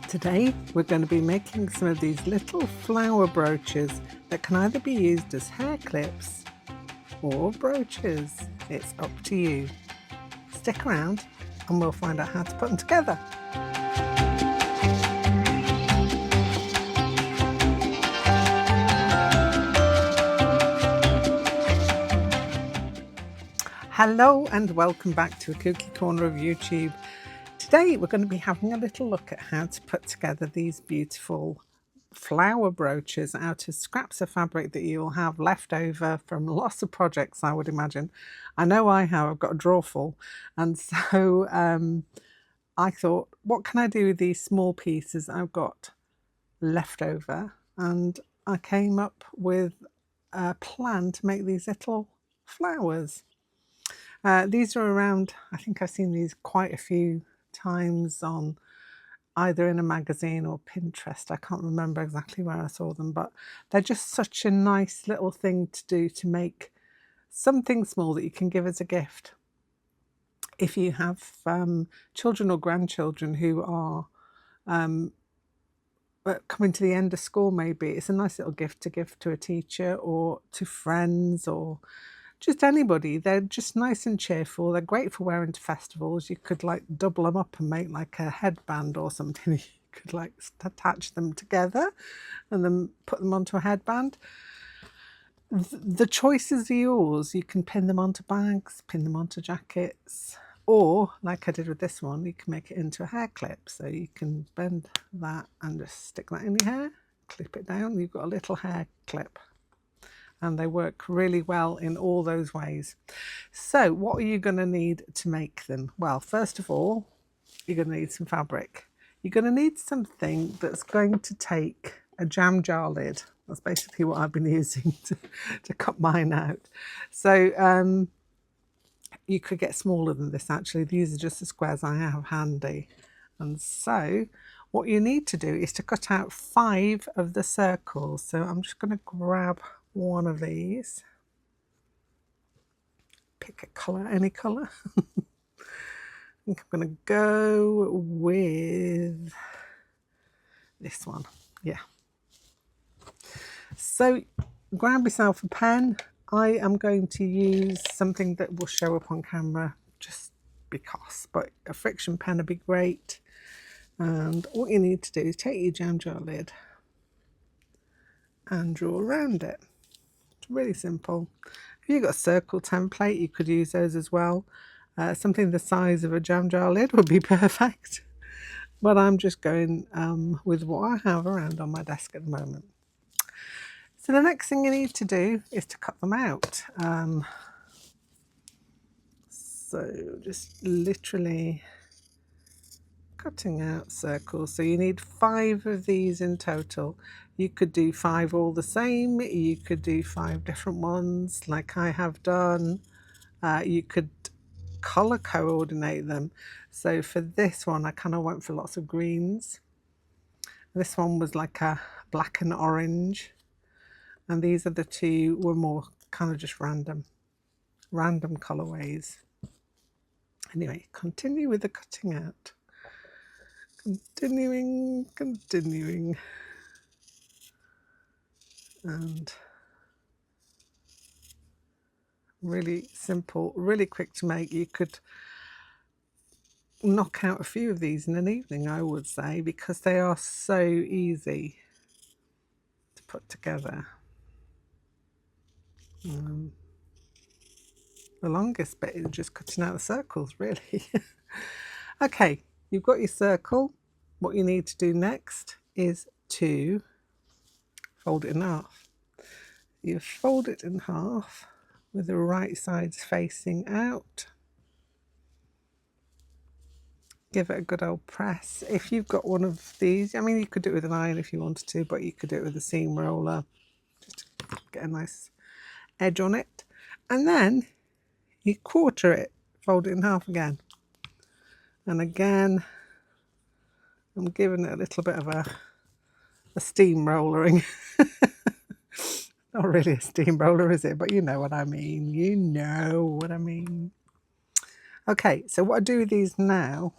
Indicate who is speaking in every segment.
Speaker 1: Today we're going to be making some of these little flower brooches that can either be used as hair clips or brooches. It's up to you. Stick around and we'll find out how to put them together. Hello and welcome back to a Kooky Corner of YouTube. Today we're going to be having a little look at how to put together these beautiful flower brooches out of scraps of fabric that you'll have left over from lots of projects, I would imagine. I know I have. I've got a drawer full, and so I thought, what can I do with these small pieces I've got left over? And I came up with a plan to make these little flowers. These are around, I think I've seen these quite a few times on either in a magazine or Pinterest. I can't remember exactly where I saw them, but they're just such a nice little thing to do, to make something small that you can give as a gift. If you have children or grandchildren who are coming to the end of school, maybe it's a nice little gift to give to a teacher or to friends or just anybody. They're just nice and cheerful. They're great for wearing to festivals. You could like double them up and make like a headband or something. You could like attach them together and then put them onto a headband. The choices are yours. You can pin them onto bags, pin them onto jackets, or like I did with this one, you can make it into a hair clip. So you can bend that and just stick that in your hair, clip it down. You've got a little hair clip. And they work really well in all those ways. So what are you going to need to make them? Well, first of all, you're going to need some fabric. You're going to need something that's going to take a jam jar lid. That's basically what I've been using to cut mine out. So you could get smaller than this actually. These are just the squares I have handy. And so what you need to do is to cut out 5 of the circles. So I'm just going to grab one of these, pick a colour, any colour. I think I'm going to go with this one. Yeah. So grab yourself a pen. I am going to use something that will show up on camera just because, but a friction pen would be great. And what you need to do is take your jam jar lid and draw around it. Really simple. If you've got a circle template, you could use those as well. Something the size of a jam jar lid would be perfect. But I'm just going with what I have around on my desk at the moment. So the next thing you need to do is to cut them out. So just literally cutting out circles. So you need 5 of these in total. You could do 5 all the same. You could do 5 different ones like I have done. You could color coordinate them. So for this one, I kind of went for lots of greens. This one was like a black and orange. And these are the 2 were more kind of just random colorways. Anyway, continue with the cutting out. Continuing. And really simple, really quick to make. You could knock out a few of these in an evening, I would say, because they are so easy to put together. The longest bit is just cutting out the circles, really. Okay, you've got your circle. What you need to do next is to fold it in half. You fold it in half with the right sides facing out. Give it a good old press. If you've got one of these, I mean, you could do it with an iron if you wanted to, but you could do it with a seam roller just to get a nice edge on it. And then you quarter it, fold it in half again. And again, I'm giving it a little bit of a steamrollering. Not really a steamroller, is it? But you know what I mean. You know what I mean. Okay, so what I do with these now,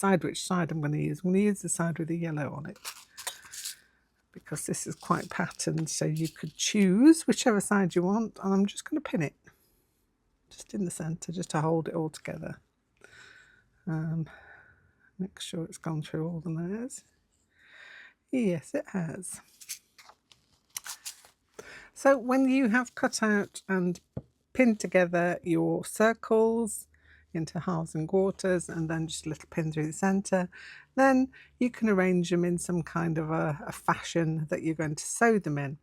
Speaker 1: decide which side I'm going to use. I'm going to use the side with the yellow on it, because this is quite patterned, so you could choose whichever side you want, and I'm just going to pin it just in the centre, just to hold it all together. Make sure it's gone through all the layers. Yes, it has. So when you have cut out and pinned together your circles into halves and quarters, and then just a little pin through the centre, then you can arrange them in some kind of a fashion that you're going to sew them in.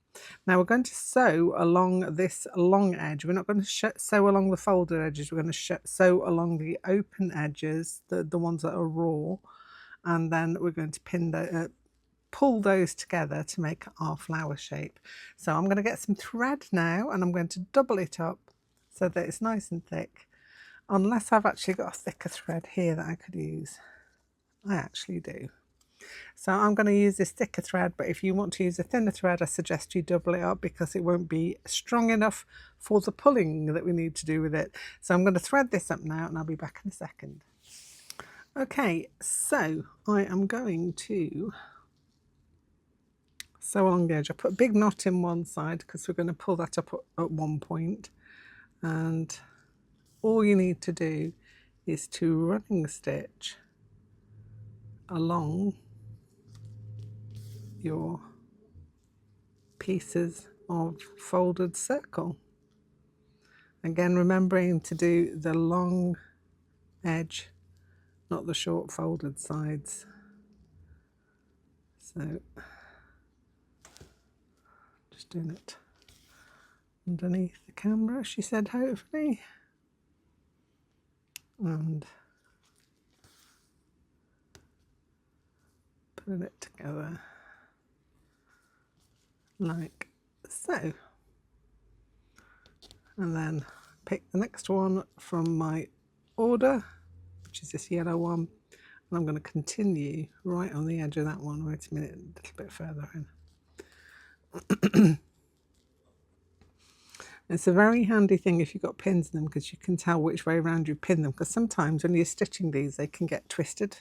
Speaker 1: Now we're going to sew along this long edge. We're not going to sew along the folded edges. We're going to sew along the open edges, the ones that are raw, and then we're going to pin pull those together to make our flower shape. So I'm going to get some thread now, and I'm going to double it up so that it's nice and thick, unless I've actually got a thicker thread here that I could use. I actually do. So I'm going to use this thicker thread, but if you want to use a thinner thread, I suggest you double it up, because it won't be strong enough for the pulling that we need to do with it. So I'm going to thread this up now, and I'll be back in a second. Okay, so I am going to sew along the edge. I put a big knot in one side because we're going to pull that up at one point, and all you need to do is to running stitch along your pieces of folded circle. Again, remembering to do the long edge, not the short folded sides. So just doing it underneath the camera, she said, hopefully. And put it together like so. And then pick the next one from my order, which is this yellow one, and I'm going to continue right on the edge of that one. Wait a minute, a little bit further in. It's a very handy thing if you've got pins in them, because you can tell which way around you pin them, because sometimes when you're stitching these they can get twisted,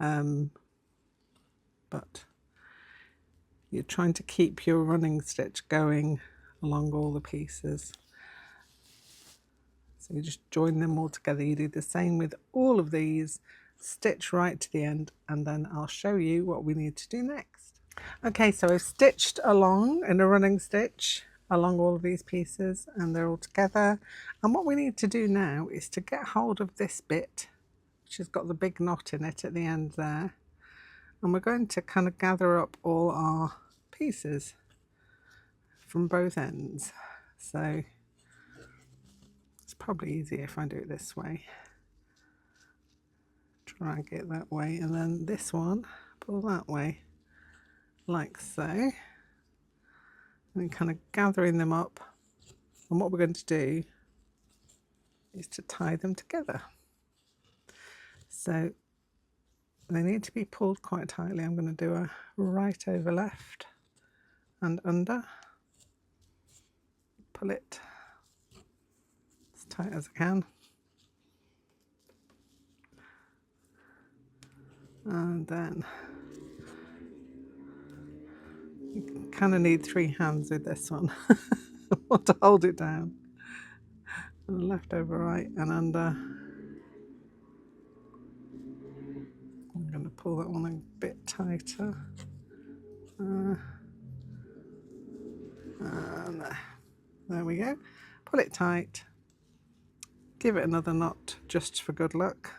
Speaker 1: but you're trying to keep your running stitch going along all the pieces. So you just join them all together. You do the same with all of these, stitch right to the end, and then I'll show you what we need to do next. Okay, so I've stitched along in a running stitch along all of these pieces, and they're all together. And what we need to do now is to get hold of this bit, which has got the big knot in it at the end there, and we're going to kind of gather up all our pieces from both ends. So it's probably easier if I do it this way. Try and get that way, and then this one pull that way like so, and then kind of gathering them up. And what we're going to do is to tie them together. So they need to be pulled quite tightly. I'm going to do a right over left and under. Pull it as tight as I can. And then you kind of need 3 hands with this one. I want to hold it down. And left over right and under. I'm going to pull that one a bit tighter. And there we go. Pull it tight. Give it another knot just for good luck.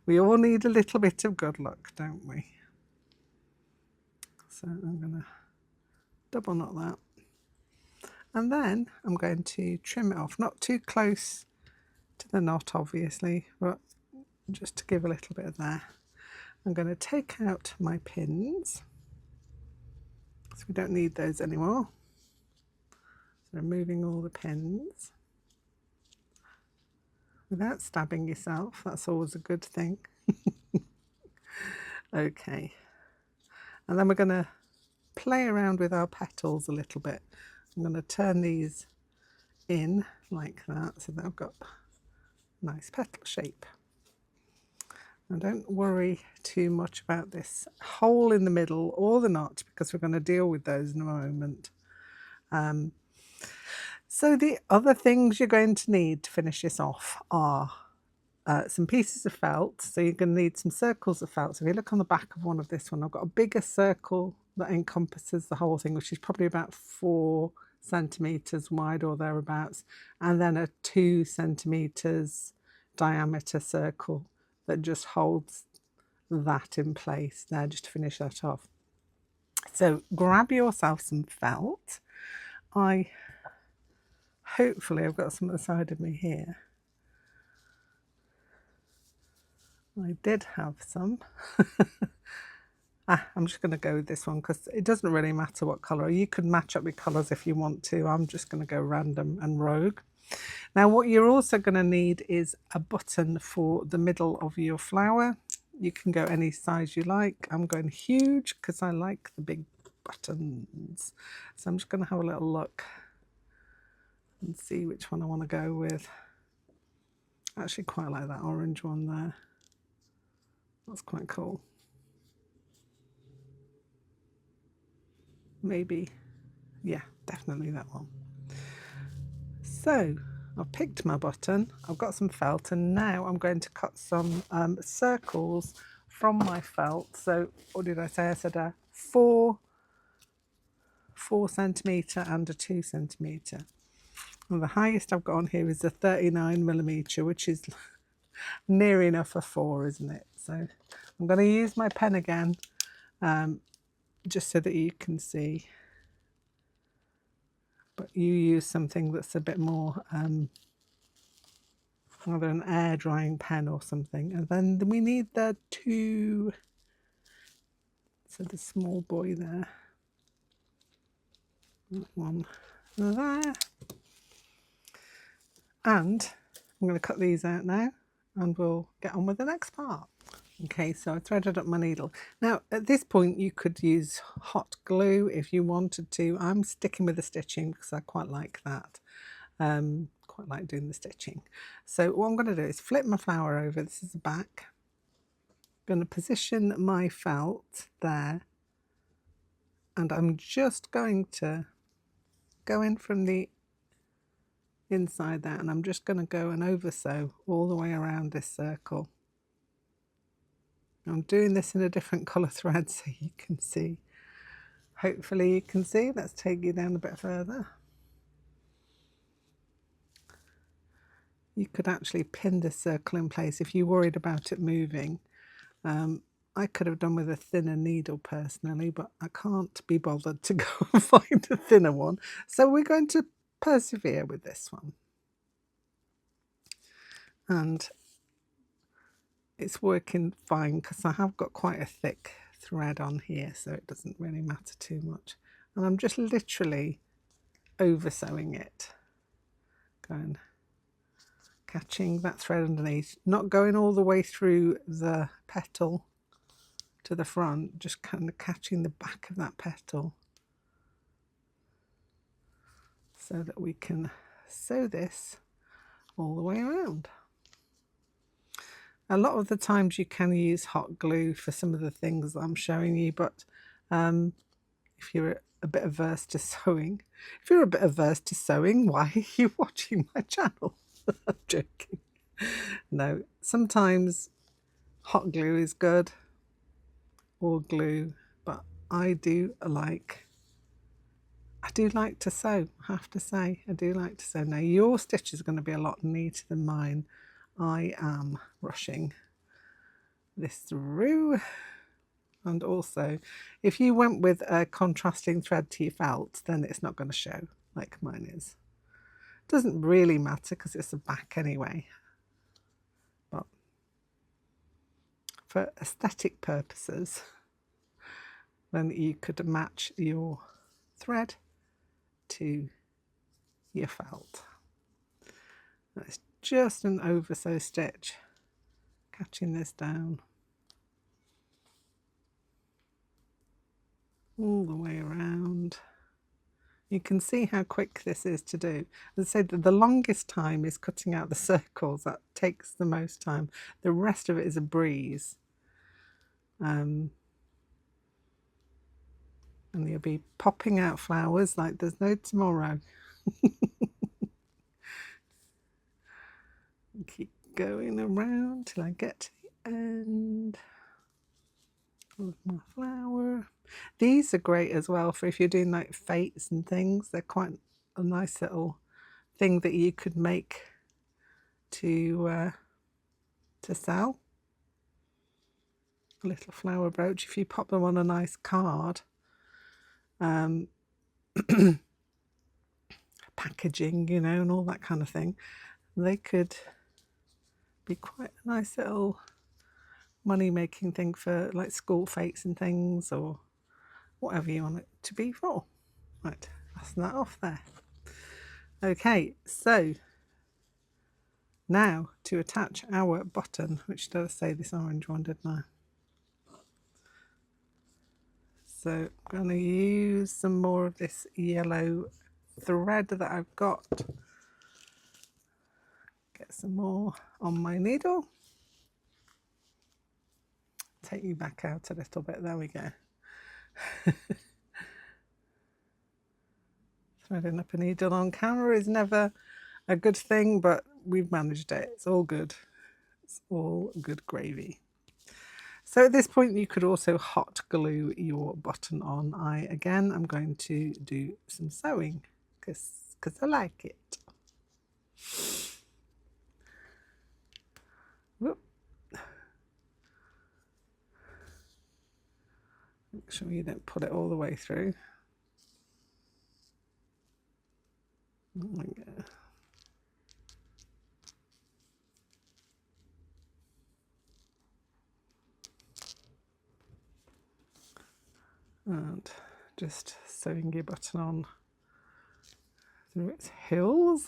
Speaker 1: We all need a little bit of good luck, don't we? So I'm going to double knot that. And then I'm going to trim it off, not too close to the knot obviously, but just to give a little bit of there. I'm going to take out my pins, so we don't need those anymore. So removing all the pins without stabbing yourself, that's always a good thing. Okay, and then we're going to play around with our petals a little bit. I'm going to turn these in like that so that I've got a nice petal shape. And don't worry too much about this hole in the middle or the knot, because we're going to deal with those in a moment. So the other things you're going to need to finish this off are some pieces of felt. So you're going to need some circles of felt. So if you look on the back of one of this one, I've got a bigger circle that encompasses the whole thing, which is probably about 4 centimeters wide or thereabouts, and then a 2 centimeters diameter circle that just holds that in place there, just to finish that off. So grab yourself some felt. Hopefully I've got some at the side of me here. I did have some. I'm just going to go with this one because it doesn't really matter what colour. You could match up with colours if you want to. I'm just going to go random and rogue. Now what you're also going to need is a button for the middle of your flower. You can go any size you like. I'm going huge because I like the big buttons. So I'm just going to have a little look and see which one I want to go with. I actually quite like that orange one there. That's quite cool. Maybe, yeah, definitely that one. So I've picked my button, I've got some felt, and now I'm going to cut some circles from my felt. So what did I say? I said a 4 centimetre and a 2 centimetre. And the highest I've got on here is a 39mm, which is near enough a 4, isn't it? So I'm going to use my pen again, just so that you can see. But you use something that's a bit more, either an air drying pen or something. And then we need the 2, so the small boy there, that one there. And I'm going to cut these out now and we'll get on with the next part. Okay, so I threaded up my needle. Now at this point you could use hot glue if you wanted to. I'm sticking with the stitching because I quite like that. Quite like doing the stitching. So what I'm going to do is flip my flower over. This is the back. I'm going to position my felt there, and I'm just going to go in from the inside there, and I'm just going to go and over sew all the way around this circle. I'm doing this in a different colour thread so you can see. Hopefully you can see. Let's take you down a bit further. You could actually pin this circle in place if you're worried about it moving. I could have done with a thinner needle personally, but I can't be bothered to go and find a thinner one. So we're going to persevere with this one. And it's working fine because I have got quite a thick thread on here, so it doesn't really matter too much. And I'm just literally over sewing it. Going, catching that thread underneath, not going all the way through the petal to the front, just kind of catching the back of that petal so that we can sew this all the way around. A lot of the times you can use hot glue for some of the things that I'm showing you, but if you're a bit averse to sewing, why are you watching my channel? I'm joking. No, sometimes hot glue is good, or glue, but I do like to sew. I have to say, I do like to sew. Now your stitch is going to be a lot neater than mine. I am rushing this through. And also, if you went with a contrasting thread to your felt, then it's not going to show like mine is. It doesn't really matter because it's a back anyway. But for aesthetic purposes, then you could match your thread to your felt. That's just an over sew stitch, catching this down all the way around, You can see how quick this is to do. As I said, the longest time is cutting out the circles. That takes the most time. The rest of it is a breeze. And you'll be popping out flowers like there's no tomorrow. Keep going around till I get to the end of my flower. These are great as well for if you're doing like fates and things. They're quite a nice little thing that you could make to sell. A little flower brooch. If you pop them on a nice card, packaging, you know, and all that kind of thing, they could be quite a nice little money making thing for like school fates and things, or whatever you want it to be for. Right, fasten that off there. Okay, so now to attach our button, which did I say this orange one, didn't I? So I'm going to use some more of this yellow thread that I've got. Get some more on my needle. Take you back out a little bit. There we go. Threading up a needle on camera is never a good thing, but we've managed it. It's all good. It's all good gravy. So at this point you could also hot glue your button on. Again, I'm going to do some sewing because I like it. Whoop. Make sure you don't put it all the way through. Oh my God. And just sewing your button on through its hills.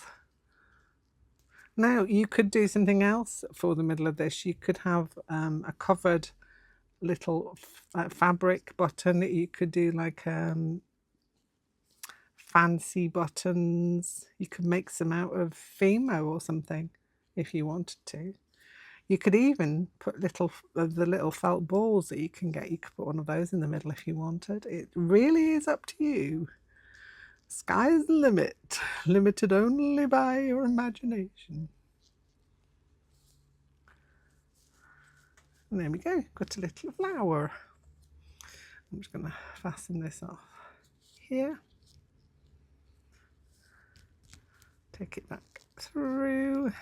Speaker 1: Now you could do something else for the middle of this. You could have a covered little fabric button. You could do like fancy buttons. You could make some out of Fimo or something if you wanted to. You could even put the little felt balls that you can get. You could put one of those in the middle if you wanted. It really is up to you. Sky's the limit, limited only by your imagination. And there we go, got a little flower. I'm just going to fasten this off here. Take it back through.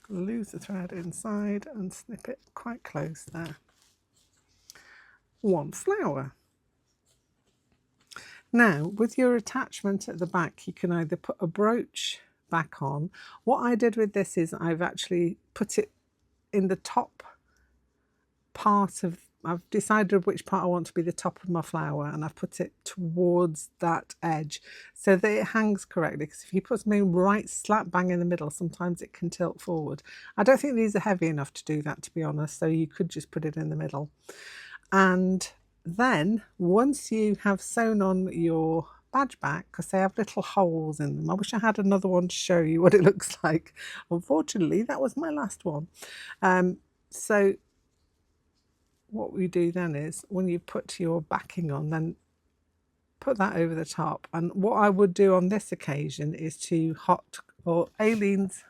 Speaker 1: Lose the thread inside and snip it quite close there. One flower. Now, with your attachment at the back, you can either put a brooch back on. What I did with this is I've actually put it in the top part of, I've decided which part I want to be the top of my flower, and I've put it towards that edge so that it hangs correctly, because if you put something right slap bang in the middle, sometimes it can tilt forward. I don't think these are heavy enough to do that, to be honest, so you could just put it in the middle. And then once you have sewn on your badge back, because they have little holes in them, I wish I had another one to show you what it looks like. Unfortunately, that was my last one. So what we do then is, when you put your backing on, then put that over the top. And what I would do on this occasion is to Aileen's,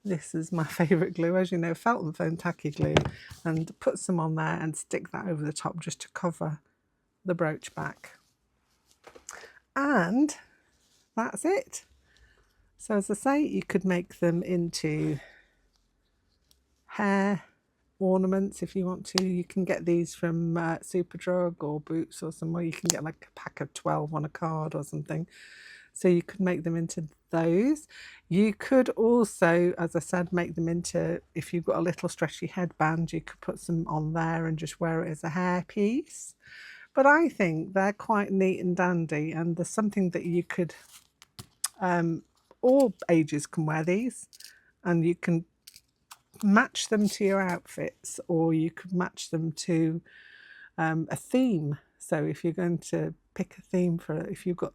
Speaker 1: this is my favourite glue, as you know, felt and foam tacky glue, and put some on there and stick that over the top just to cover the brooch back. And that's it. So as I say, you could make them into hair ornaments if you want to. You can get these from Superdrug or Boots or somewhere. You can get like a pack of 12 on a card or something. So you could make them into those. You could also, as I said, make them into, if you've got a little stretchy headband, you could put some on there and just wear it as a hair piece. But I think they're quite neat and dandy, and there's something that you could, all ages can wear these, and you can match them to your outfits, or you could match them to a theme. So if you're going to pick a theme for it. If you've got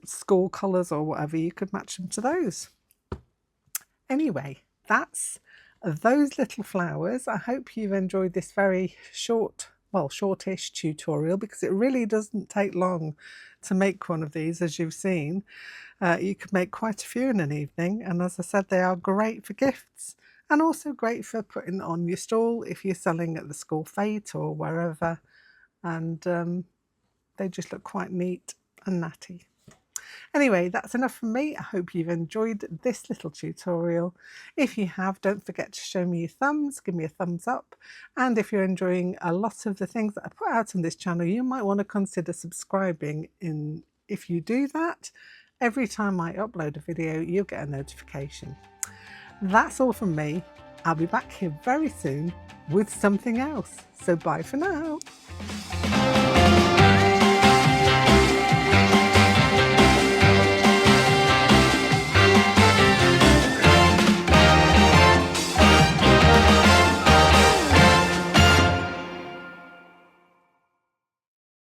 Speaker 1: school colours or whatever, you could match them to those. Anyway, that's those little flowers. I hope you've enjoyed this very short, well, shortish tutorial, because it really doesn't take long to make one of these, as you've seen. You could make quite a few in an evening, and as I said, they are great for gifts and also great for putting on your stall if you're selling at the school fete or wherever, and they just look quite neat and natty. Anyway, that's enough from me. I hope you've enjoyed this little tutorial. If you have, don't forget to show me your thumbs, give me a thumbs up. And if you're enjoying a lot of the things that I put out on this channel, you might want to consider subscribing. If you do that, every time I upload a video, you'll get a notification. That's all from me. I'll be back here very soon with something else. So bye for now.